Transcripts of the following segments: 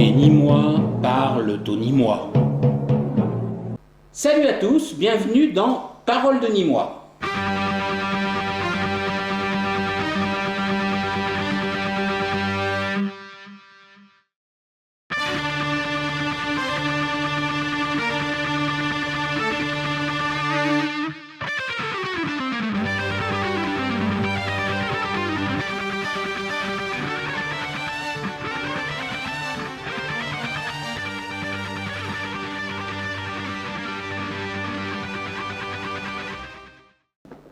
Les Nîmois parlent aux Nîmois. Salut à tous, bienvenue dans Paroles de Nîmois.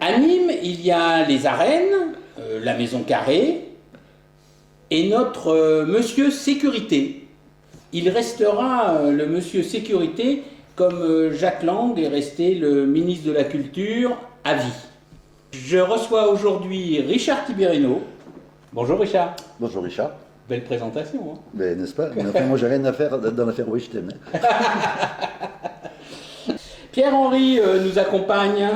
À Nîmes, il y a les arènes, la maison carrée et notre monsieur sécurité. Il restera le monsieur sécurité comme Jacques Lang est resté le ministre de la Culture à vie. Je reçois aujourd'hui Richard Tiberino. Bonjour Richard. Bonjour Richard. Belle présentation. Hein. Mais n'est-ce pas? Mais enfin, moi j'ai rien à faire dans l'affaire Weinstein. Pierre-Henri nous accompagne.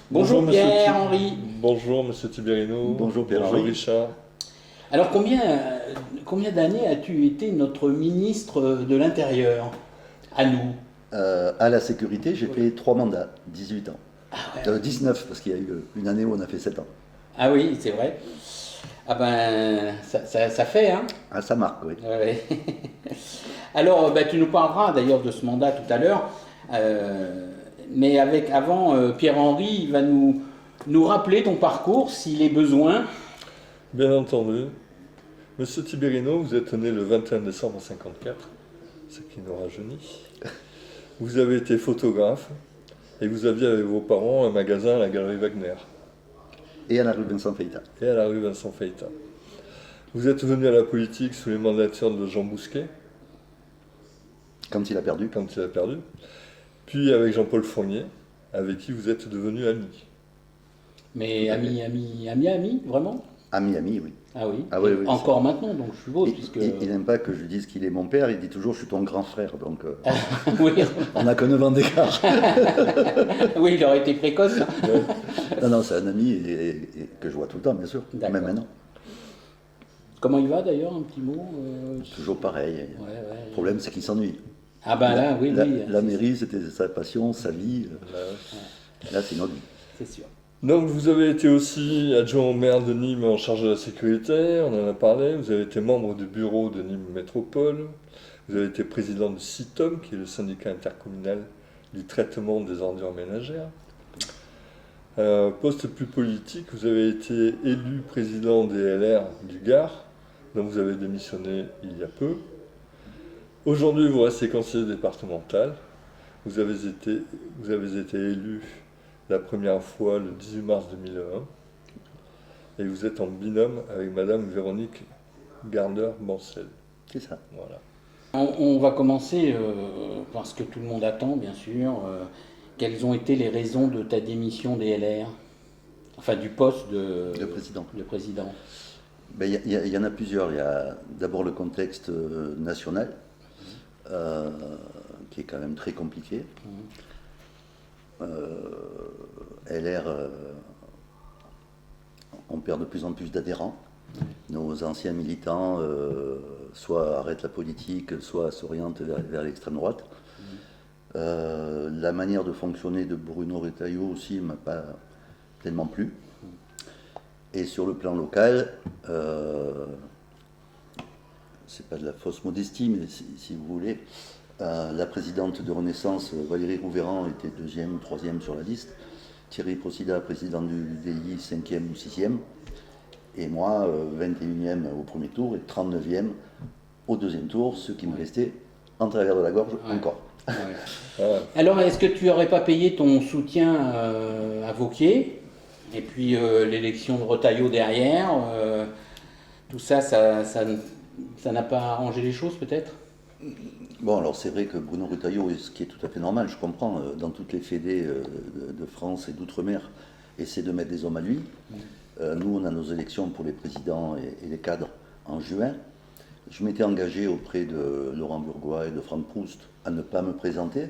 Bonjour Pierre-Henri. Bonjour Monsieur Tiberino. Bonjour Pierre-Henri. Bonjour Richard. Alors combien d'années as-tu été notre ministre de l'Intérieur à nous? À la sécurité, j'ai fait 3 mandats, 18 ans. Ah ouais. 19, parce qu'il y a eu une année où on a fait 7 ans. Ah oui, c'est vrai. Ah ben, ça fait, hein. Ah, ça marque, oui. Ouais. Alors, tu nous parleras d'ailleurs de ce mandat tout à l'heure. Mais avant, Pierre-Henri, il va nous rappeler ton parcours s'il est besoin. Bien entendu. Monsieur Tiberino, vous êtes né le 21 décembre 1954, ce qui nous rajeunit. Vous avez été photographe et vous aviez avec vos parents un magasin à la Galerie Wagner Et à la rue Vincent Feyta. et à la rue Vincent Feyta. Vous êtes venu à la politique sous les mandatures de Jean Bousquet, Quand il a perdu. quand il a perdu, puis avec Jean-Paul Fournier, avec qui vous êtes devenu ami. Mais ami, vraiment? Ami, oui. Ah oui. Ah oui, oui, Encore maintenant, donc je suppose, puisque... Il n'aime pas que je dise qu'il est mon père, il dit toujours je suis ton grand frère, donc oui. on n'a que 9 ans d'écart. Oui, il aurait été précoce. Non, c'est un ami et que je vois tout le temps, bien sûr, D'accord. même maintenant. Comment il va d'ailleurs, un petit mot Toujours pareil. Ouais. Le problème, c'est qu'il s'ennuie. Ah ben là, oui. La mairie, c'était sa passion, sa vie. Là, c'est notre vie. C'est sûr. Donc vous avez été aussi adjoint au maire de Nîmes en charge de la sécurité, on en a parlé, vous avez été membre du bureau de Nîmes Métropole, vous avez été président du CITOM, qui est le syndicat intercommunal du traitement des ordures ménagères. Poste plus politique, vous avez été élu président des LR du Gard, dont vous avez démissionné il y a peu. Aujourd'hui, vous restez conseiller départemental, vous avez été élu la première fois le 18 mars 2001 et vous êtes en binôme avec Madame Véronique Gardner-Bancel. C'est ça. Voilà. On va commencer par ce que tout le monde attend, bien sûr. Quelles ont été les raisons de ta démission des LR? Enfin, du poste de président. De président. Ben, il y en a plusieurs. Il y a d'abord le contexte national, qui est quand même très compliqué. LR, on perd de plus en plus d'adhérents. Nos anciens militants soit arrêtent la politique, soit s'orientent vers l'extrême droite. La manière de fonctionner de Bruno Retailleau aussi ne m'a pas tellement plu. Et sur le plan local, c'est pas de la fausse modestie, mais si vous voulez, la présidente de Renaissance, Valérie Rouvéran, était 2e ou 3e sur la liste. Thierry Procida, président du DI, 5e ou 6e. Et moi, 21e au premier tour et 39e au deuxième tour, ce qui me restait en travers de la gorge encore. Ouais. Alors, est-ce que tu n'aurais pas payé ton soutien à Vauquier? Et puis l'élection de Retailleau derrière, tout ça n'a pas arrangé les choses peut-être? Bon, alors c'est vrai que Bruno Retailleau, ce qui est tout à fait normal, je comprends, dans toutes les fédés de France et d'outre-mer, essaie de mettre des hommes à lui. Nous, on a nos élections pour les présidents et les cadres en juin. Je m'étais engagé auprès de Laurent Burgois et de Franck Proust à ne pas me présenter,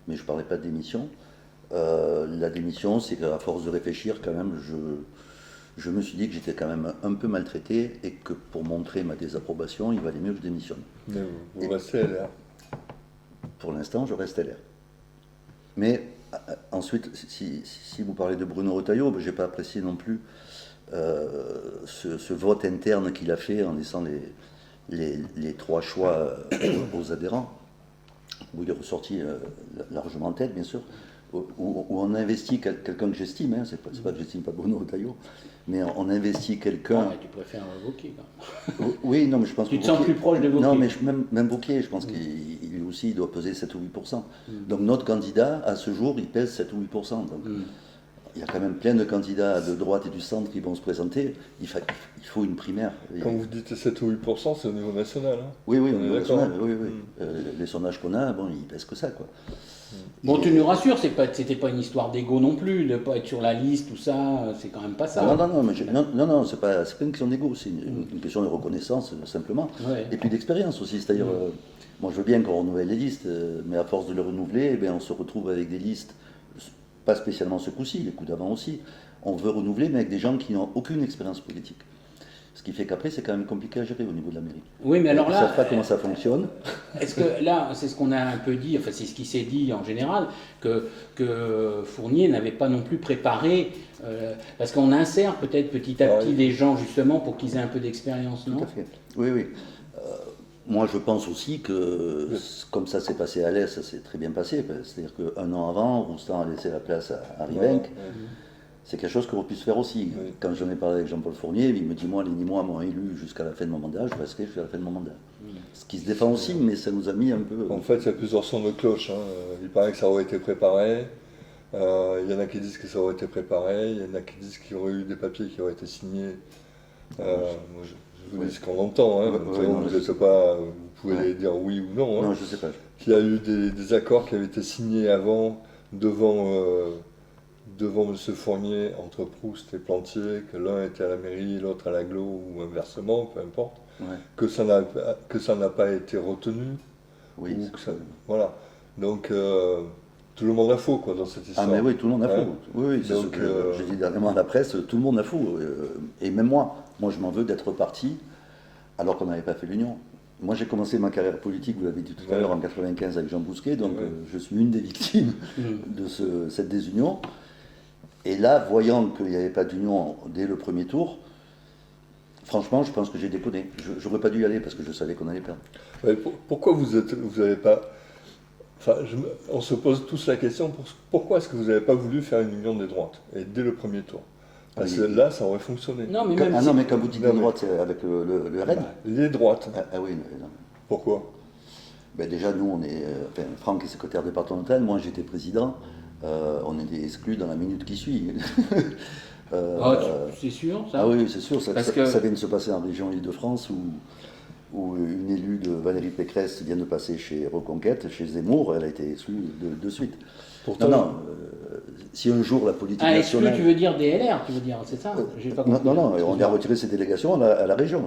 mais je ne parlais pas de démission. La démission, c'est qu'à force de réfléchir, quand même, je me suis dit que j'étais quand même un peu maltraité et que pour montrer ma désapprobation, il valait mieux que je démissionne. Mais vous restez LR. Pour l'instant, je reste LR. Mais ensuite, si vous parlez de Bruno Retailleau, je n'ai pas apprécié non plus ce vote interne qu'il a fait en laissant les 3 choix aux adhérents, où il est ressorti largement en tête, bien sûr, où on investit quelqu'un que j'estime, hein, c'est pas que j'estime pas Bruno Retailleau, mais on investit quelqu'un... Non, mais tu préfères Wauquiez, quand même. Oui, non, mais je pense Tu te sens plus proche de Wauquiez. Non, mais même Wauquiez, je pense qu'il aussi il doit peser 7 ou 8%. Donc notre candidat, à ce jour, il pèse 7 ou 8%. Donc il y a quand même plein de candidats de droite et du centre qui vont se présenter. Il faut une primaire. Quand vous dites 7 ou 8%, c'est au niveau national. Hein. Oui, au On est niveau d'accord. national. Oui. Les sondages qu'on a, bon, ils pèsent que ça, quoi. Bon, tu nous rassures, c'était pas une histoire d'ego non plus, de pas être sur la liste, tout ça, c'est quand même pas ça. Non, c'est pas une question d'ego, c'est une question de reconnaissance, simplement. Ouais. Et puis d'expérience aussi, c'est-à-dire, moi je veux bien qu'on renouvelle les listes, mais à force de les renouveler, eh bien, on se retrouve avec des listes, pas spécialement ce coup-ci, les coups d'avant aussi. On veut renouveler, mais avec des gens qui n'ont aucune expérience politique. Ce qui fait qu'après, c'est quand même compliqué à gérer au niveau de la mairie. Oui, mais alors Ils ne là, savent pas comment ça fonctionne. est-ce que là, c'est ce qu'on a un peu dit, enfin c'est ce qui s'est dit en général, que Fournier n'avait pas non plus préparé, parce qu'on insère peut-être petit à petit les gens justement pour qu'ils aient un peu d'expérience, non? Tout à fait. Oui. Moi, je pense aussi que, comme ça s'est passé à l'Est, ça s'est très bien passé. C'est-à-dire qu'un an avant, Roustan a laissé la place à Rivenc. C'est quelque chose qu'on puisse faire aussi. Oui. Quand j'en ai parlé avec Jean-Paul Fournier, il me dit, moi, les Nîmois m'ont élu jusqu'à la fin de mon mandat, je resterai jusqu'à la fin de mon mandat. Ce qui se défend aussi, mais ça nous a mis un peu... En fait, il y a plusieurs sons de cloche. Hein. Il paraît que ça aurait été préparé. Il y en a qui disent que ça aurait été préparé. Il y en a qui disent qu'il y aurait eu des papiers qui auraient été signés. Moi, je vous dis ce qu'on entend. Hein. Vous ne sais pas, vous pouvez dire oui ou non. Hein. Non, je ne sais pas. Qu'il y a eu des accords qui avaient été signés avant devant M. Fournier entre Proust et Plantier, que l'un était à la mairie, l'autre à l'agglo, ou inversement, peu importe, que ça n'a pas été retenu. Oui, voilà. Donc, tout le monde a faux, quoi, dans cette histoire. Ah, mais oui, tout le monde a faux. Oui, c'est ce que j'ai dit dernièrement à la presse, tout le monde a faux. Et même moi, je m'en veux d'être parti alors qu'on n'avait pas fait l'union. Moi, j'ai commencé ma carrière politique, vous l'avez dit tout à l'heure, en 95 avec Jean Bousquet, donc je suis une des victimes de cette désunion. Et là, voyant qu'il n'y avait pas d'union dès le premier tour, franchement, je pense que j'ai déconné. Je n'aurais pas dû y aller parce que je savais qu'on allait perdre. Ouais, pourquoi vous n'avez pas... Enfin, on se pose tous la question, pourquoi est-ce que vous n'avez pas voulu faire une union des droites, et dès le premier tour? Parce que là, ça aurait fonctionné. Non, mais mais quand vous dites des droites, c'est avec le RN. Les droites. Oui, non. Pourquoi? Déjà, nous, on est... Franck est secrétaire départemental, moi j'étais président. On est exclus dans la minute qui suit. C'est sûr, ça? Ah oui, c'est sûr. Ça vient de se passer en région Île-de-France où une élue de Valérie Pécresse vient de passer chez Reconquête, chez Zemmour, elle a été exclue de suite. Pourtant, si un jour la politique exclu, nationale... tu veux dire DLR, tu veux dire, c'est ça? Non, on a retiré ses délégations à la région.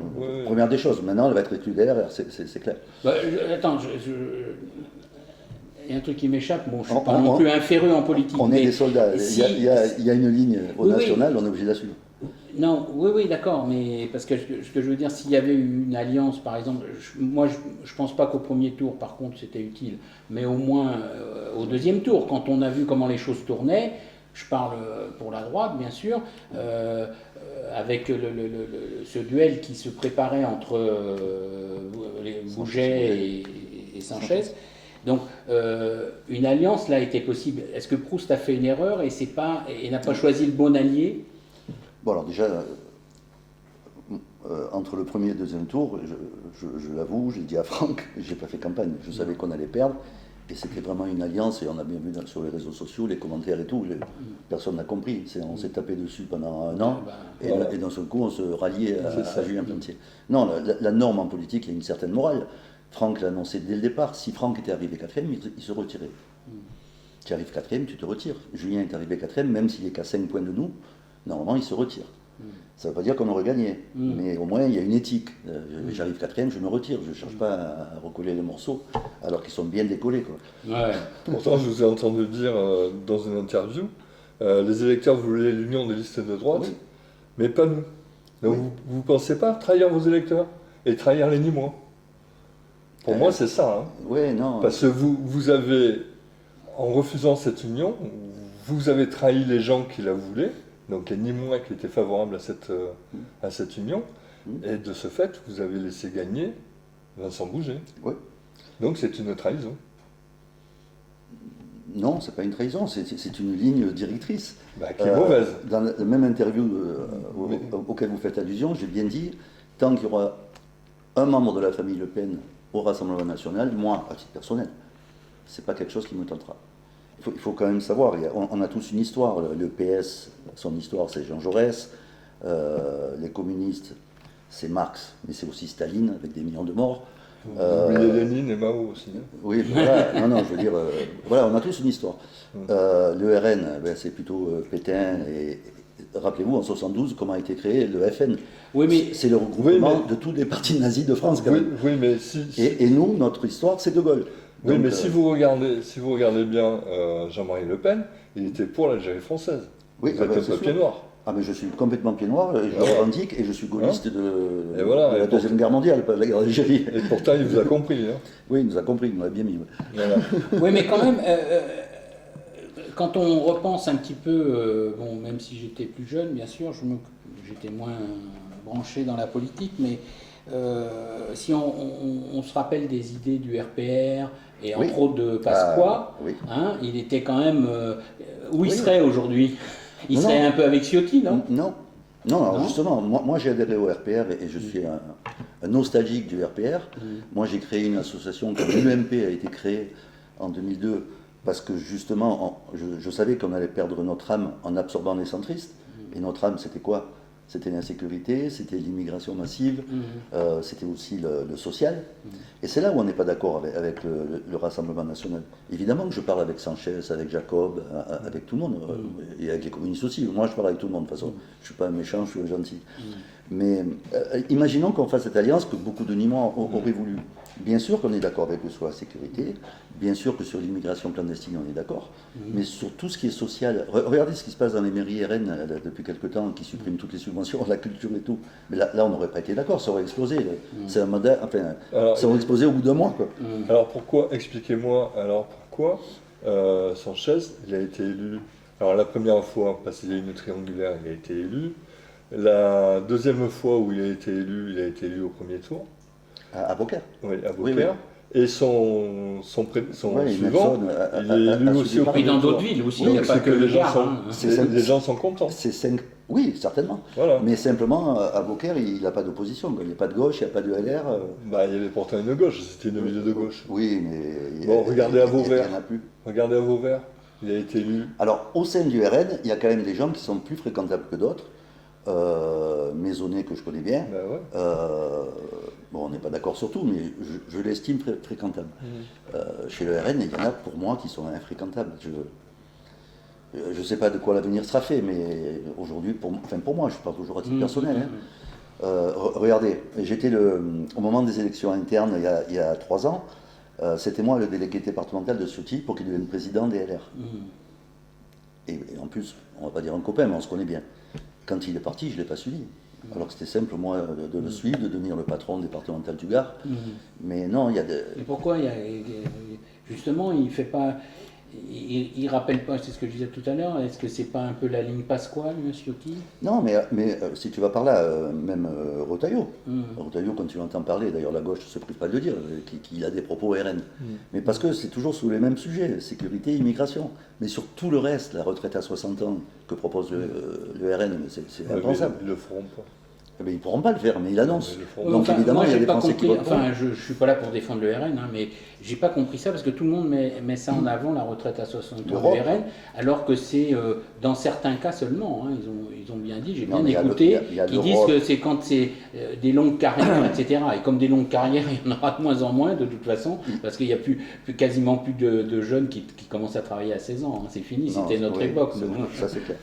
Première des choses, maintenant elle va être exclue DLR, c'est clair. Attends, il y a un truc qui m'échappe, bon, je ne suis pas non plus un féru en politique. On est des soldats, il y a une ligne au national, on est obligé de la suivre. Non, oui, d'accord, mais parce que ce que je veux dire, s'il y avait eu une alliance, par exemple, moi je pense pas qu'au premier tour, par contre, c'était utile, mais au moins au deuxième tour, quand on a vu comment les choses tournaient, je parle pour la droite, bien sûr, avec ce duel qui se préparait entre Bouget et Sanchez. Donc, une alliance là était possible. Est-ce que Proust a fait une erreur et n'a pas choisi le bon allié? Bon, alors déjà, entre le premier et le deuxième tour, je l'avoue, j'ai dit à Franck, j'ai pas fait campagne. Je savais qu'on allait perdre. Et c'était vraiment une alliance, et on a bien vu sur les réseaux sociaux, les commentaires et tout, personne n'a compris. On s'est tapé dessus pendant un an, et d'un seul coup, on se ralliait à Julien Plantier. Non, la norme en politique, il y a une certaine morale. Franck l'a annoncé dès le départ. Si Franck était arrivé quatrième, il se retirait. Tu arrives quatrième, tu te retires. Julien est arrivé quatrième, même s'il est qu'à 5 points de nous, normalement il se retire. Ça ne veut pas dire qu'on aurait gagné, mais au moins il y a une éthique. J'arrive quatrième, je me retire. Je ne cherche pas à recoller les morceaux, alors qu'ils sont bien décollés, quoi. Ouais. Pourtant, je vous ai entendu dire dans une interview, les électeurs voulaient l'union des listes de droite, mais pas nous. Donc vous ne pensez pas trahir vos électeurs et trahir les Nîmois. Pour moi, c'est ça. Hein. Oui, non. Parce que vous avez, en refusant cette union, vous avez trahi les gens qui la voulaient, donc les Nîmois qui étaient favorables à cette union, et de ce fait, vous avez laissé gagner Vincent Bouget. Oui. Donc c'est une trahison. Non, c'est pas une trahison, c'est une ligne directrice. Qui est mauvaise. Dans la même interview auquel vous faites allusion, j'ai bien dit, tant qu'il y aura un membre de la famille Le Pen au Rassemblement national, moi, à titre personnel, c'est pas quelque chose qui me tentera. Il faut quand même savoir, on a tous une histoire. Le PS, son histoire, c'est Jean Jaurès. Les communistes, c'est Marx, mais c'est aussi Staline, avec des millions de morts. Vous oubliez Lénine et Mao aussi. Hein. Oui, voilà. Non, je veux dire, voilà, on a tous une histoire. Le RN, c'est plutôt Pétain. Et rappelez-vous, en 72, comment a été créé le FN. Oui, mais c'est le regroupement de tous les partis nazis de France, quand même. Oui, mais et nous, notre histoire, c'est De Gaulle. Oui, donc, mais si vous regardez bien Jean-Marie Le Pen, il était pour l'Algérie française. Oui, vous êtes un peu pied noir. Ah, mais je suis complètement pied noir, et je le revendique, et je suis gaulliste de la Deuxième Guerre mondiale, pas de la guerre d'Algérie. Et pourtant, il vous a compris. Hein. Oui, il nous a compris, il nous l'a bien mis. Voilà. Oui, mais quand même, quand on repense un petit peu, bon, même si j'étais plus jeune, bien sûr, j'étais moins branché dans la politique, mais si on se rappelle des idées du RPR, et entre autres de Pasqua, hein, il était quand même... où il serait aujourd'hui? Il serait un peu avec Ciotti, non? Non, alors justement, moi j'ai adhéré au RPR et je suis un nostalgique du RPR. Moi j'ai créé une association quand l'UMP a été créée en 2002 parce que justement je savais qu'on allait perdre notre âme en absorbant les centristes. Et notre âme, c'était quoi? C'était l'insécurité, c'était l'immigration massive, c'était aussi le social. Et c'est là où on n'est pas d'accord avec le Rassemblement national. Évidemment que je parle avec Sanchez, avec Jacob, avec tout le monde, et avec les communistes aussi. Moi, je parle avec tout le monde, de toute façon. Je ne suis pas un méchant, je suis un gentil. Mais imaginons qu'on fasse cette alliance que beaucoup de Nîmois auraient voulu. Bien sûr qu'on est d'accord avec eux sur la sécurité, bien sûr que sur l'immigration clandestine on est d'accord, mais sur tout ce qui est social, regardez ce qui se passe dans les mairies RN depuis quelque temps, qui suppriment toutes les subventions, la culture et tout. Mais là on n'aurait pas été d'accord, ça aurait explosé. C'est un modèle, enfin, ça aurait explosé au bout d'un mois. Quoi. Alors pourquoi, expliquez-moi, Sanchez, il a été élu, alors la première fois, parce qu'il y a eu une triangulaire, il a été élu. La deuxième fois où il a été élu au premier tour. À Beaucaire. Oui, à Beaucaire. Oui. Et son suivant, il est élu aussi au premier tour. Dans d'autres villes aussi, il n'y a pas que les gens sont contents. Oui, certainement. Voilà. Mais simplement, à Beaucaire, il n'a pas d'opposition. Il n'y a pas de gauche, il n'y a pas de LR. Il y avait pourtant une gauche, c'était une ville de gauche. Oui, mais... Bon, regardez à Vauvert. Il n'y en a plus. Regardez à Vauvert, il a été élu. Alors, au sein du RN, il y a quand même des gens qui sont plus fréquentables que d'autres. Maisonnet que je connais bien. Bon, on n'est pas d'accord sur tout, mais je l'estime fréquentable. Chez le RN, il y en a pour moi qui sont infréquentables. Je ne sais pas de quoi l'avenir sera fait, mais aujourd'hui, pour moi, je parle toujours à titre personnel. Regardez, j'étais au moment des élections internes il y a 3 ans, c'était moi le délégué départemental de Ciotti pour qu'il devienne président des LR. Et en plus, on ne va pas dire un copain, mais on se connaît bien. Quand il est parti, je ne l'ai pas suivi. Alors que c'était simple, moi, de le suivre, de devenir le patron départemental du Gard. Mais non, il y a des... Et pourquoi justement, il ne fait pas... Il rappelle pas, c'est ce que je disais tout à l'heure, est-ce que c'est pas un peu la ligne Pasqua, M. Ciotti? Non, mais si tu vas par là, même Retailleau. Retailleau, quand tu l'entends parler, d'ailleurs la gauche ne se prive pas de le dire, qu'il a des propos RN. Mais parce que c'est toujours sous les mêmes sujets, sécurité, immigration. Mais sur tout le reste, la retraite à 60 ans que propose le RN, c'est impensable. Ils ne le feront pas. Eh bien, ils ne pourront pas le faire, mais ils l'annoncent. Donc évidemment, il y a des Français qui votent. Je ne suis pas là pour défendre le RN, mais j'ai pas compris ça parce que tout le monde met ça en avant, la retraite à 60 ans du RN, alors que c'est dans certains cas seulement. Hein, ils ont bien dit, j'ai bien écouté, qu'ils disent que c'est quand c'est des longues carrières, etc. Et comme des longues carrières, il y en aura de moins en moins de toute façon, parce qu'il n'y a quasiment plus de jeunes qui commencent à travailler à 16 ans. Hein. C'est fini, c'était notre époque. Ça c'est clair.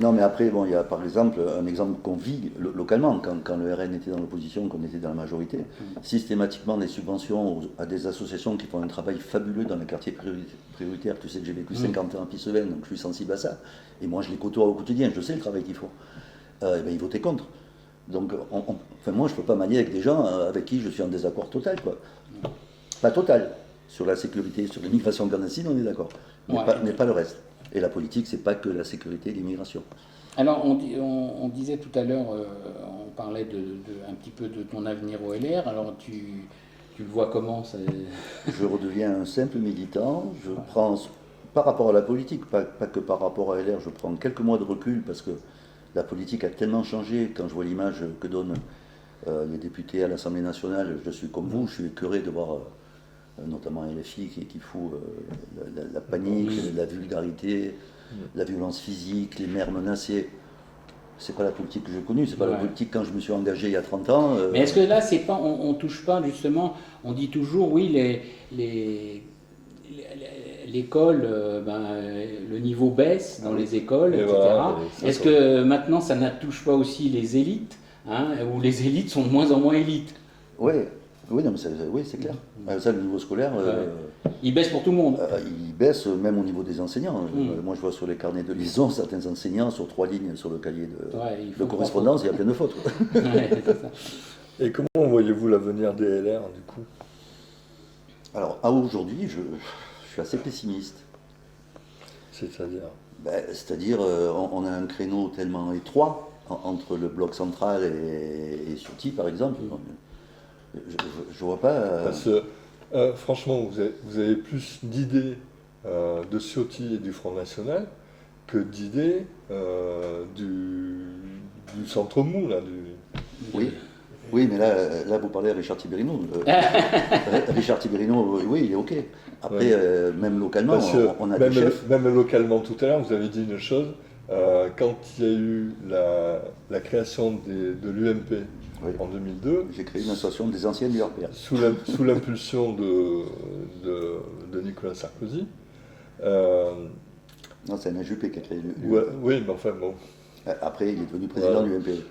Non, mais après, bon, il y a par exemple un exemple qu'on vit localement. Quand le RN était dans l'opposition, qu'on était dans la majorité, systématiquement des subventions à des associations qui font un travail fabuleux dans les quartiers prioritaires. Tu sais que j'ai vécu 50 ans à Pisseven, donc je suis sensible à ça. Et moi, je les côtoie au quotidien, je sais le travail qu'ils font. eh ben, ils votaient contre. Donc, enfin, moi, je ne peux pas m'allier avec des gens avec qui je suis en désaccord total, quoi. Pas total. Sur la sécurité, sur l'immigration clandestine, on est d'accord. Mais, Ouais. mais pas le reste. Et la politique, c'est pas que la sécurité et l'immigration. Alors, on disait tout à l'heure, on parlait un petit peu de ton avenir au LR. Alors, tu le vois comment Je redeviens un simple militant. Je prends, par rapport à la politique, pas que par rapport à LR, je prends quelques mois de recul parce que la politique a tellement changé. Quand je vois l'image que donnent les députés à l'Assemblée nationale, je suis comme vous, je suis écœuré de voir notamment LFI qui fout la panique, la vulgarité, la violence physique, les maires menacés. C'est pas la politique que j'ai connue, c'est pas la politique quand je me suis engagé il y a 30 ans. Mais est-ce que là, c'est pas, on touche pas justement, on dit toujours, oui, l'école, le niveau baisse dans les écoles, Et etc. voilà, Est-ce que maintenant, ça ne touche pas aussi les élites, où les élites sont de moins en moins élites? Oui, non, mais oui, c'est clair. Ça, le niveau scolaire, Il baisse pour tout le monde. il baisse même au niveau des enseignants. Moi, je vois sur les carnets de liaison, certains enseignants, sur 3 lignes sur le cahier de correspondance, il y a plein de fautes. Ouais, c'est ça. Et comment voyez-vous l'avenir des LR, du coup? Alors, à aujourd'hui, je suis assez pessimiste. C'est-à-dire? C'est-à-dire, on a un créneau tellement étroit entre le bloc central et Ciotti, par exemple. Je vois pas. Parce que, franchement, vous avez plus d'idées de Ciotti et du Front National que d'idées du centre mou, là. Oui, mais là vous parlez à Richard Tiberino. Richard Tiberino, oui, il est OK. Après, même localement, on a des chefs. Même localement, tout à l'heure, vous avez dit une chose. Quand il y a eu la création de l'UMP en 2002, j'ai créé une association des anciens du RPR. Sous l'impulsion de Nicolas Sarkozy. Non, c'est un Juppé qui a créé l'UMP. Oui, mais enfin bon. Après, il est devenu président du UMP.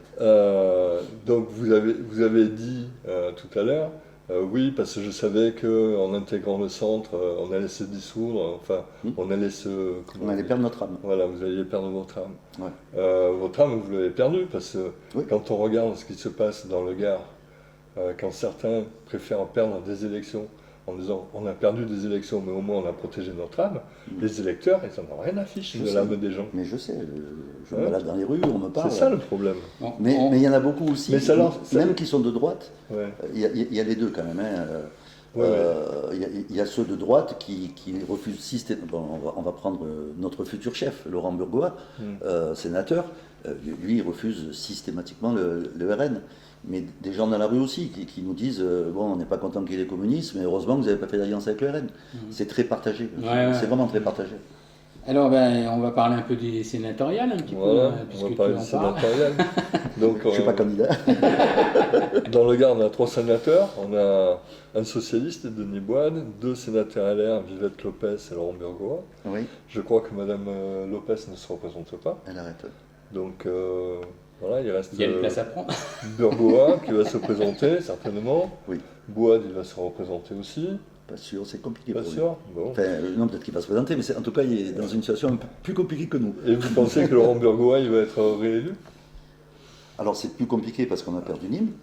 Donc vous avez dit tout à l'heure, oui, parce que je savais qu'en intégrant le centre, on allait se dissoudre, enfin, on allait se... On allait perdre notre âme. Voilà, vous alliez perdre votre âme. Ouais. Votre âme, vous l'avez perdue, parce que quand on regarde ce qui se passe dans le Gard, quand certains préfèrent perdre des élections en disant on a perdu des élections, mais au moins on a protégé notre âme, les électeurs, ils n'en ont rien à fiche de l'âme des gens. Mais je sais, je me balade dans les rues, on me parle. C'est ça le problème. Mais il y en a beaucoup aussi, même qui sont de droite. Il y a les deux quand même. Il y a ceux de droite qui refusent systématiquement. Bon, on va prendre notre futur chef, Laurent Burgoa, sénateur. Lui, il refuse systématiquement le RN. Mais des gens dans la rue aussi qui nous disent bon, on n'est pas content qu'il y ait les communistes, mais heureusement que vous n'avez pas fait d'alliance avec le RN. C'est très partagé. C'est vraiment très partagé. Alors, on va parler un peu des sénatoriales, un petit peu. On va parler des sénatoriales. Donc, je ne suis pas candidat. Dans le Gard, on a 3 sénateurs. On a un socialiste, Denis Boide, 2 sénateurs LR, Vivette Lopez et Laurent Burgoa. Oui. Je crois que Mme Lopez ne se représente pas. Elle arrête. Donc, voilà, il reste. Il y a une place à prendre. Burgoa qui va se présenter, certainement. Oui. Boide, il va se représenter aussi. Pas sûr, c'est compliqué. Pas sûr. Bon. Enfin, non, peut-être qu'il va se présenter, mais en tout cas, il est dans une situation un peu plus compliquée que nous. Et vous pensez que Laurent Burgoa, il va être réélu? Alors, c'est plus compliqué parce qu'on a perdu Nîmes,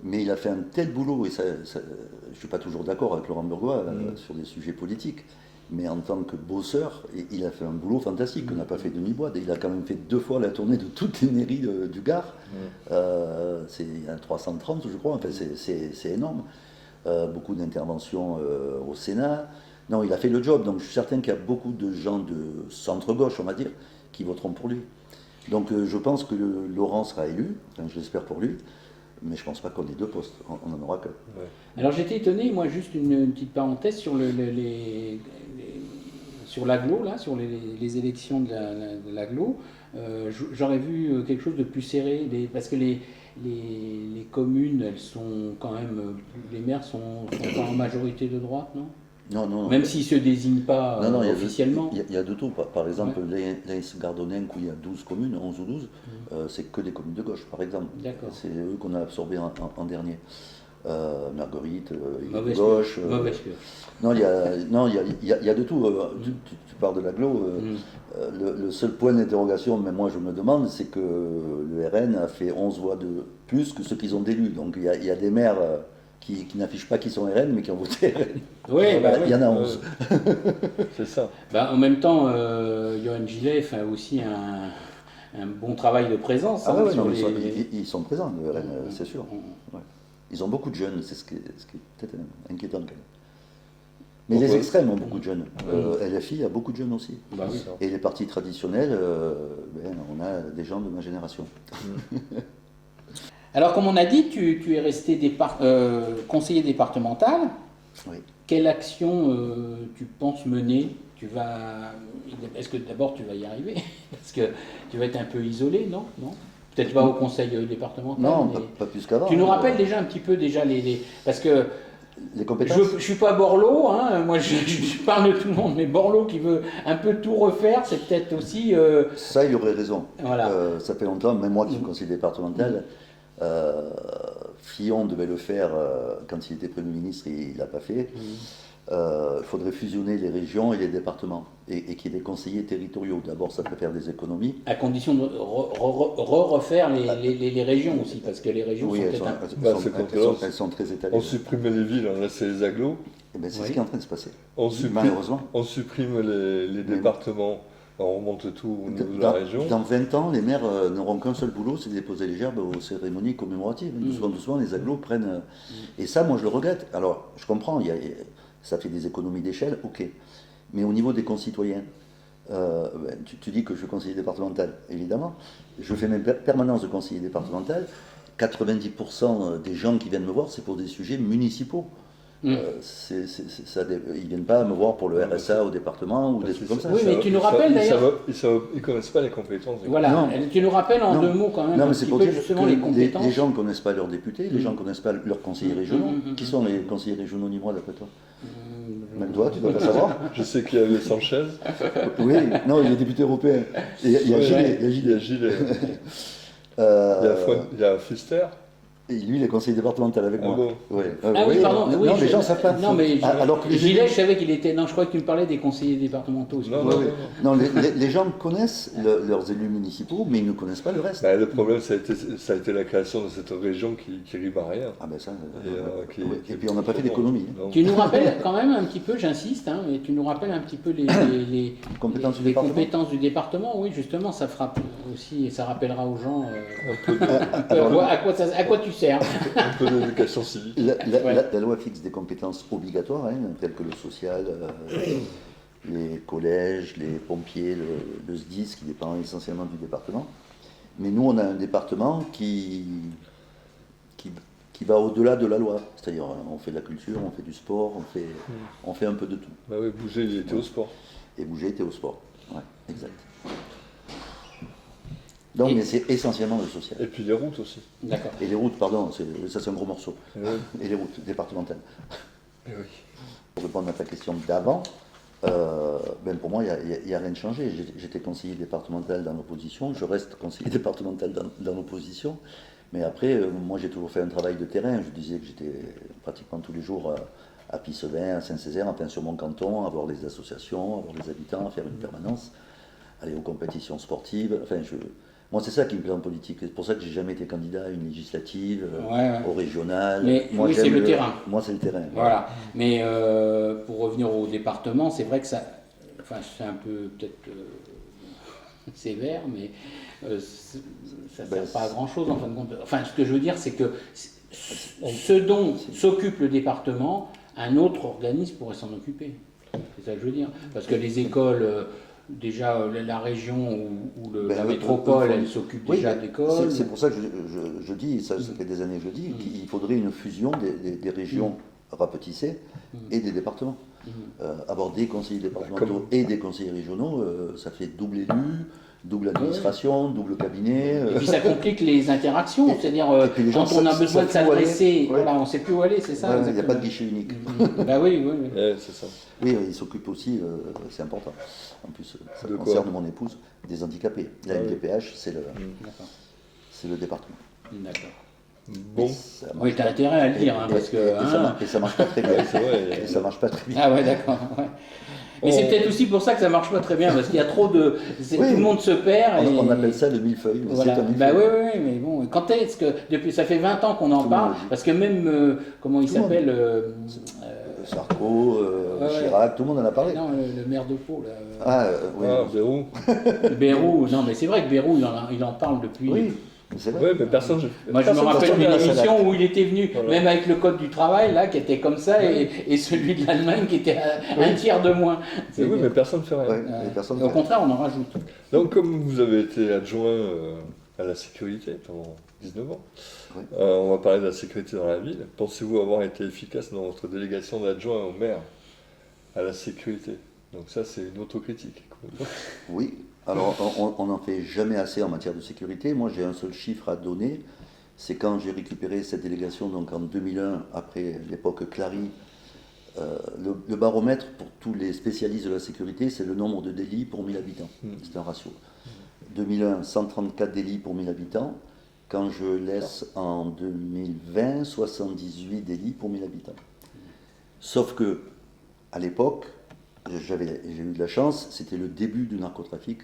mais il a fait un tel boulot, et je ne suis pas toujours d'accord avec Laurent Burgoa sur des sujets politiques, mais en tant que bosseur, il a fait un boulot fantastique qu'on n'a pas fait Denis Boide. Il a quand même fait 2 fois la tournée de toutes les mairies du Gard. C'est un 330, je crois, enfin, c'est énorme. Beaucoup d'interventions au Sénat. Non, il a fait le job, donc je suis certain qu'il y a beaucoup de gens de centre-gauche, on va dire, qui voteront pour lui. Donc je pense que Laurent sera élu, enfin, je l'espère pour lui, mais je ne pense pas qu'on ait 2 postes, on n'en aura que. Ouais. Alors j'étais étonné, moi, juste une petite parenthèse sur sur l'agglo, là, sur les élections de l'agglo. J'aurais vu quelque chose de plus serré, parce que les communes, elles sont quand même, les maires sont pas en majorité de droite, non? Non. Même s'ils ne se désignent pas officiellement. Il y a de tout. Par exemple, l'Aïs-Gardonninque, où il y a 12 communes, 11 ou 12, c'est que des communes de gauche, par exemple. C'est eux qu'on a absorbés en dernier. Marguerite, il est de Mauvaise gauche. pioche. Mauvaise pioche. Non, il y a de tout. Tu parles de l'agglo. Le seul point d'interrogation, mais moi je me demande, c'est que le RN a fait 11 voix de plus que ceux qu'ils ont d'élus. Donc il y a des maires qui n'affichent pas qu'ils sont RN, mais qui ont voté RN. Oui, Il y en a 11. C'est ça. En même temps, Johan Gillet fait aussi un bon travail de présence. Ah hein, ouais, sur non, les- ils sont présents, le RN, c'est sûr. Ouais. Ils ont beaucoup de jeunes, c'est ce qui est peut-être inquiétant quand même. Mais les extrêmes ont beaucoup de jeunes. LFI a beaucoup de jeunes aussi. Bah oui. Et les partis traditionnels, on a des gens de ma génération. Alors, comme on a dit, tu es resté conseiller départemental. Oui. Quelle action tu penses mener? Est-ce que d'abord tu vas y arriver? Parce que tu vas être un peu isolé, non? Peut-être pas au conseil départemental. Non, mais pas plus qu'avant. tu nous rappelles déjà un petit peu parce que les compétences. je suis pas Borloo, hein, moi je parle de tout le monde, mais Borloo qui veut un peu tout refaire, c'est peut-être aussi. Ça, il aurait raison. Voilà. Ça fait longtemps, même moi qui suis conseiller départemental, Fillon devait le faire quand il était Premier ministre et il l'a pas fait. Il faudrait fusionner les régions et les départements et qu'il y ait des conseillers territoriaux. D'abord, ça peut faire des économies. À condition de refaire les régions aussi, parce que les régions Oui, sont peut-être elles sont très étalées. On supprime les villes, on laisse les agglos. Eh ben, c'est Oui. ce qui est en train de se passer. Malheureusement. Malheureusement. On supprime les départements, on remonte tout au niveau de la région. Dans 20 ans, les maires n'auront qu'un seul boulot, c'est de déposer les gerbes aux cérémonies commémoratives. Doucement, les agglos prennent... Et ça, moi, je le regrette. Alors, je comprends, ça fait des économies d'échelle, ok. Mais au niveau des concitoyens, tu dis que je suis conseiller départemental, évidemment. Je fais mes permanences de conseiller départemental. 90% des gens qui viennent me voir, c'est pour des sujets municipaux. Ils ne viennent pas me voir pour le RSA au département ou des trucs comme ça. Oui, mais tu nous rappelles d'ailleurs. Ils ne connaissent pas les compétences. Voilà, Non. tu nous rappelles en Non. 2 mots quand même Non, un mais c'est petit pour peu dire justement que les compétences. les gens ne connaissent pas leurs députés, les gens ne connaissent pas leurs conseillers régionaux. Qui sont les conseillers régionaux nîmois d'après toi? Même toi, tu dois le savoir. Je sais qu'il y avait Sanchez. Oui, non, il est député européen. Il y a Gillet. Il y a Gillet. Il y a Fuster. Et lui, il est conseiller départemental avec moi. Bon. Ouais. Ah oui, pardon. Non, oui, les gens savent pas. Non, mais Alors que les Gillet, je savais qu'il était. Non, je crois que tu me parlais des conseillers départementaux. Non, Non, les gens connaissent leurs élus municipaux, mais ils ne connaissent pas le reste. Le problème, ça a été la création de cette région qui rime à rien. Ah ben ça. Et Et puis on n'a pas fait d'économie. Donc, Tu nous rappelles quand même un petit peu, j'insiste, hein, mais tu nous rappelles un petit peu les Compétences du les département. compétences du département. Oui, justement, ça fera aussi, et ça rappellera aux gens un peu à quoi tu sers. un peu d'éducation civique. La loi fixe des compétences obligatoires, telles que le social, les collèges, les pompiers, le SDIS, qui dépend essentiellement du département. Mais nous, on a un département qui va au-delà de la loi. C'est-à-dire, on fait de la culture, on fait du sport, on fait un peu de tout. Bah oui, Bouger, il était au sport. Et Bouger était au sport. Ouais, exact. Donc, mais c'est essentiellement le social. Et puis les routes aussi. D'accord. Et les routes, pardon, ça c'est un gros morceau. Oui. Et les routes départementales. Et oui. Pour répondre à ta question d'avant, pour moi, il n'y a rien de changé. J'étais conseiller départemental dans l'opposition, je reste conseiller départemental dans l'opposition. Mais après, moi, j'ai toujours fait un travail de terrain. Je disais que j'étais pratiquement tous les jours à Pissevin, à Saint-Césaire, enfin sur mon canton, à voir les associations, à voir les habitants, à faire une permanence, aller aux compétitions sportives. Enfin, moi, c'est ça qui me plaît en politique. C'est pour ça que j'ai jamais été candidat à une législative, au régional. Mais moi, oui, c'est le terrain. Moi, c'est le terrain. Voilà. Mais pour revenir au département, c'est vrai que ça. Enfin, c'est un peu peut-être sévère, mais ça ne sert pas à grand-chose en fin de compte. Enfin, ce que je veux dire, c'est que ce dont s'occupe le département, un autre organisme pourrait s'en occuper. C'est ça que je veux dire. Parce que les écoles. Déjà, la région ou la métropole, elle s'occupe déjà d'écoles. C'est pour ça que je dis, ça fait des années que je dis, qu'il faudrait une fusion des régions rapetissées et des départements. Avoir des conseillers départementaux et des conseillers régionaux, ça fait double élu, double administration, double cabinet. Et puis ça complique les interactions, c'est-à-dire quand on a besoin de s'adresser, voilà, on ne sait plus où aller, c'est ça. Il n'y a pas de guichet unique. Bah oui. C'est ça. Oui, il s'occupe aussi, c'est important. En plus, ça concerne mon épouse, des handicapés. La MDPH, c'est le département. D'accord. Bon, Oui, t'as intérêt à le dire, hein, parce que. Et ça marche pas très bien. ouais, c'est vrai. Et ça marche pas très bien. Ah ouais, d'accord. Ouais. Mais c'est peut-être aussi pour ça que ça marche pas très bien, parce qu'il y a trop de. Oui. Tout le monde se perd. On appelle ça le millefeuille. Mais Voilà. c'est un millefeuille. Bah oui, mais bon, quand est-ce que. Depuis, ça fait 20 ans qu'on en Tout le parle, monde le dit. parce que même. Comment il Tout le monde. s'appelle Sarko, ouais. Chirac, tout le monde en a parlé. Non, le maire de Pau, là. Oui. Ah, Bérou. Bérou. Non, mais c'est vrai que Bérou, il en parle depuis. Oui, c'est vrai. Ouais, mais personne. Moi, je me rappelle personne d'une n'a la émission salade. où il était venu, Voilà. même avec le code du travail, là, qui était comme ça, et celui de l'Allemagne qui était à un tiers de moins. Mais oui, mais personne ne fait rien. Ouais, et personne Au contraire, on en rajoute. Donc, comme vous avez été adjoint à la sécurité pendant 19 ans, Oui. on va parler de la sécurité dans la ville. Pensez-vous avoir été efficace dans votre délégation d'adjoint au maire à la sécurité? Donc ça, c'est une autocritique. Oui, alors on n'en fait jamais assez en matière de sécurité. Moi, j'ai un seul chiffre à donner. C'est quand j'ai récupéré cette délégation, donc en 2001, après l'époque Clary, le baromètre pour tous les spécialistes de la sécurité, c'est le nombre de délits pour 1000 habitants. C'est un ratio. 2001, 134 délits pour 1000 habitants. Quand je laisse en 2020, 78 délits pour 1000 habitants. Sauf que, à l'époque, j'ai eu de la chance, c'était le début du narcotrafic.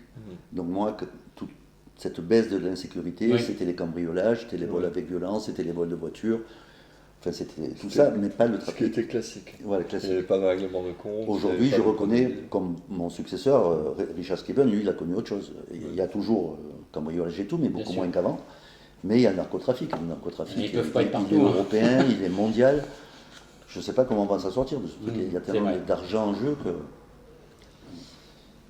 Donc moi, toute cette baisse de l'insécurité, Oui. c'était les cambriolages, c'était les vols avec violence, c'était les vols de voitures. Enfin, c'était tout ça, mais pas le Ce qui trafic. était classique. Voilà, Il classique. n'y avait pas de règlement de compte. Aujourd'hui, il y avait je pas de reconnais, code de- comme mon successeur, Richard Skeven, lui, il a connu autre chose. Il y a toujours cambriolage et tout, mais Bien beaucoup sûr. moins qu'avant. Mais il y a le narcotrafic. Le narcotrafic, Ils peuvent pas être il partout, est hein. européen, il est mondial. Je ne sais pas comment on va s'en sortir de ce truc. Il y a c'est tellement vrai. d'argent en jeu que.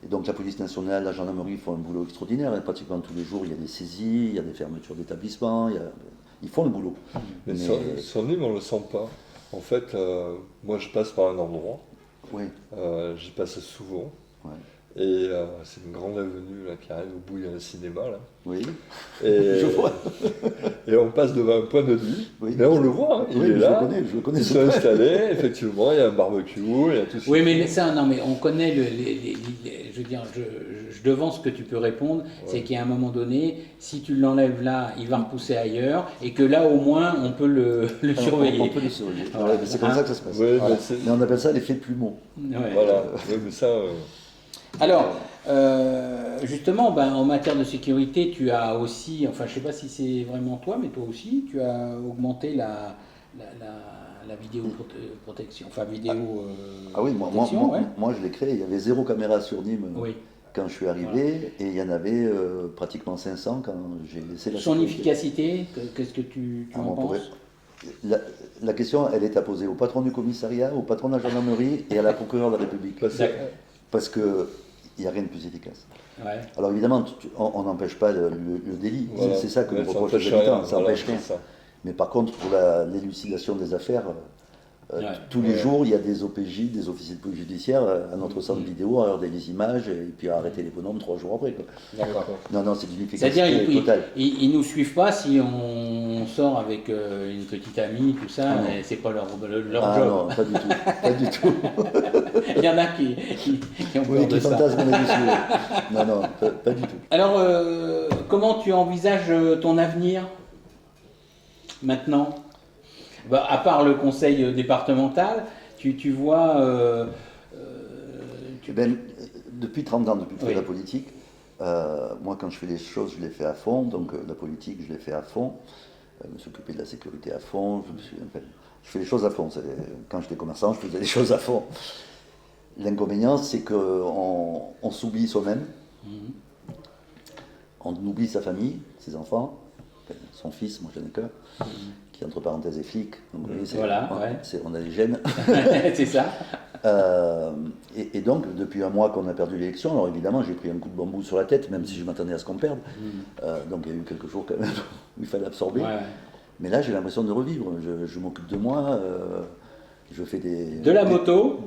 Et donc la police nationale, la gendarmerie font un boulot extraordinaire. Et pratiquement tous les jours, il y a des saisies, il y a des fermetures d'établissements. Ils font le boulot. Mais Mais- sur Nîmes, on ne le sent pas. En fait, moi, je passe par un endroit. Oui, J'y passe souvent. ouais. Et c'est une grande avenue là, qui arrive au bout, il y a un cinéma là. Oui. Et, Je vois. et on passe devant un point de vue. Oui. Mais on le voit, hein, il Oui, est là. je le connais Ils ce sont point. installés, effectivement, il y a un barbecue, il y a tout ça. Oui, mais ça, non, mais on connaît je veux dire, je devance ce que tu peux répondre, c'est qu'à un moment donné, si tu l'enlèves là, il va repousser ailleurs, et que là, au moins, on peut le surveiller. On peut le surveiller. Voilà. Ouais, mais c'est comme ça que ça se passe. Ouais, Voilà. mais c'est- Mais on appelle ça l'effet de plumeau. Ouais. Voilà, ouais, mais ça, Alors, justement, ben, en matière de sécurité, tu as aussi, enfin je ne sais pas si c'est vraiment toi, mais toi aussi, tu as augmenté la vidéo protection, enfin vidéo Ah oui, protection, ouais. moi je l'ai créé. Il y avait 0 caméra sur Nîmes Oui. quand je suis arrivé, et il y en avait pratiquement 500 quand j'ai laissé la Son sécurité. efficacité, qu'est-ce que tu Ah, en on pourrait- penses? La question, elle est à poser au patron du commissariat, au patron de la gendarmerie et à la procureure de la République. parce que- D'accord. Parce qu'il n'y a rien de plus efficace. Ouais. Alors évidemment, on n'empêche pas le délit. voilà. C'est ça que Ouais, nous ça reprochent les empêche habitants, rien, ça voilà, n'empêche rien. c'est ça. Mais par contre, pour l'élucidation des affaires, Ouais. tous les Ouais. jours, il y a des OPJ, des officiers de police judiciaire, à notre centre vidéo, à regarder les images, et puis à arrêter les bonhommes 3 jours après. Quoi. D'accord. Non, non, c'est d'une C'est-à-dire, efficacité totale. ils nous suivent pas si on sort avec une petite amie, tout ça, Ah non. mais c'est pas leur Ah job. non, pas du tout. Pas du tout. Il y en a qui ont peur Oui, de qui ça. fantasment là-dessus. Non, non, pas du tout. Alors, comment tu envisages ton avenir maintenant? Bah, à part le conseil départemental, tu vois. Eh ben, depuis 30 ans, depuis que je fais Oui. la politique, moi quand je fais les choses, je les fais à fond. Donc la politique, je l'ai fait à fond. Je me suis occupé de la sécurité à fond. Je fais les choses à fond. Quand j'étais commerçant, je faisais les choses à fond. L'inconvénient, c'est qu'on s'oublie soi-même. On oublie sa famille, ses enfants, enfin, son fils, moi j'en ai qu'un, qui entre parenthèses est flic. Donc, vous voyez, Voilà, ouais. on a des gènes. C'est ça. Et donc, depuis un mois qu'on a perdu l'élection, alors évidemment, j'ai pris un coup de bambou sur la tête, même si je m'attendais à ce qu'on perde. Donc, il y a eu quelques jours quand même où il fallait absorber. Ouais. Mais là, j'ai l'impression de revivre. Je m'occupe de moi. Je fais De la moto.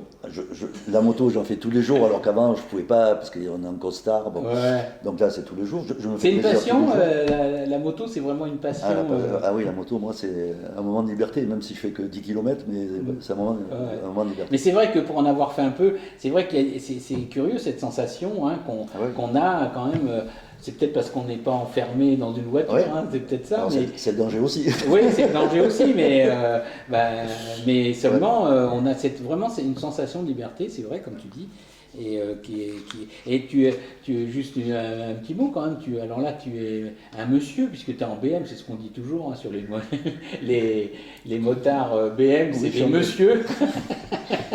La moto, j'en fais tous les jours, alors qu'avant, je ne pouvais pas, parce qu'on est en costard. Bon. Ouais. Donc là, c'est tous les jours. Je me fais C'est une plaisir passion, tous les jours. la moto, c'est vraiment une passion. Ah oui, la moto, moi, c'est un moment de liberté, même si je fais que 10 km, mais c'est un moment de liberté. Mais c'est vrai que pour en avoir fait un peu, c'est vrai que c'est curieux cette sensation hein, Ah ouais. qu'on a quand même. c'est peut-être parce qu'on n'est pas enfermé dans une voiture, Ouais. hein, c'est peut-être ça. Alors, Mais... c'est le danger aussi. Oui, c'est le danger aussi, mais seulement on a vraiment c'est une sensation de liberté, c'est vrai, comme tu dis. Et tu es juste un petit mot quand même. Alors là, tu es un monsieur, puisque tu es en BM, c'est ce qu'on dit toujours hein, sur les motards BM, c'est des messieurs.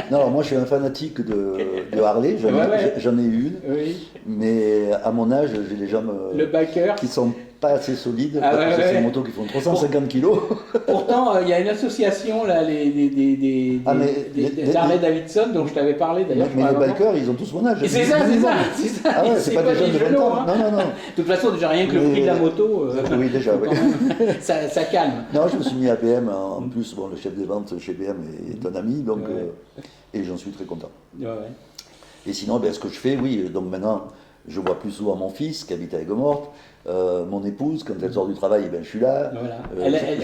Non, alors moi je suis un fanatique de Harley, j'en ai une, Oui. mais à mon âge, j'ai les jambes Le biker. qui sont pas assez solides, Ah parce que ouais. c'est des motos qui font 350 kilos. Pourtant, il y a une association, là, des Harley Davidson, dont je t'avais parlé d'ailleurs. Mais les bikers, ils ont tous mon âge. C'est ça. Ah ouais, c'est pas des jeunes de 20 ans. Hein. Non. De toute façon, déjà rien que le prix de la moto, Oui, déjà, oui. ça calme. Non, je me suis mis à BM. En plus, bon, le chef des ventes chez BM est un ami, donc, et j'en suis très content. Ouais. Et sinon, ben, ce que je fais, oui, donc maintenant, je vois plus souvent mon fils qui habite à Aigues-Mortes, mon épouse, quand elle sort du travail, ben, je suis là. Voilà.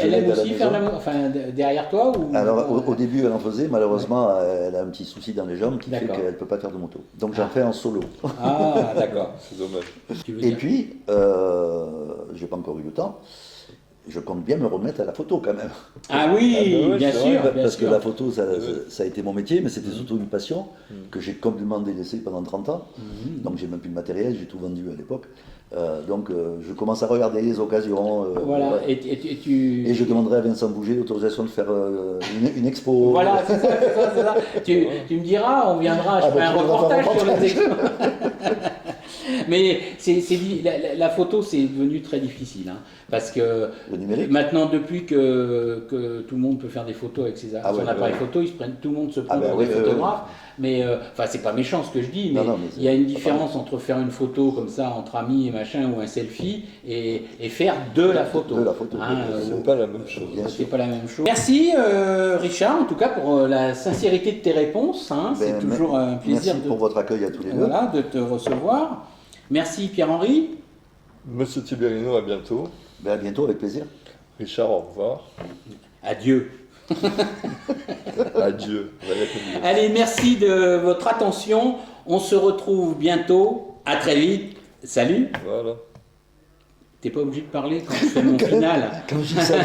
Elle aime aussi faire la moto, derrière toi ou... Alors, au début, elle en faisait, malheureusement, elle a un petit souci dans les jambes qui fait qu'elle ne peut pas faire de moto. Donc, j'en fais en solo. Ah, d'accord. C'est dommage. Et puis, je n'ai pas encore eu le temps. Je compte bien me remettre à la photo quand même. Ah oui, ouais, bien c'est sûr. vrai, Parce que la photo, ça a été mon métier, mais c'était surtout une passion que j'ai complètement délaissée pendant 30 ans. Donc j'ai même plus de matériel, j'ai tout vendu à l'époque. Donc je commence à regarder les occasions. Voilà, ouais. Et je demanderai à Vincent Bouger l'autorisation de faire une expo. Voilà, c'est ça. Tu me diras, on viendra, je ferai un reportage sur les expos. Mais la photo, c'est devenu très difficile. Hein, parce que maintenant, depuis que tout le monde peut faire des photos avec son appareil photo, tout le monde se prend pour des photographes. Mais, c'est pas méchant ce que je dis, mais il y a une différence entre faire une photo comme ça, entre amis et machin, ou un selfie, et faire de la photo. Hein, c'est pas la même chose. C'est pas la même chose. Merci Richard, en tout cas, pour la sincérité de tes réponses. Hein, c'est toujours un plaisir. Merci pour votre accueil à tous les deux. Voilà, de te recevoir. Merci Pierre-Henri. Monsieur Tiberino, à bientôt. À bientôt, avec plaisir. Richard, au revoir. Adieu. Adieu. Allez, merci de votre attention. On se retrouve bientôt. À très vite. Salut. Voilà. T'es pas obligé de parler quand je fais mon final. Quand je dis salut.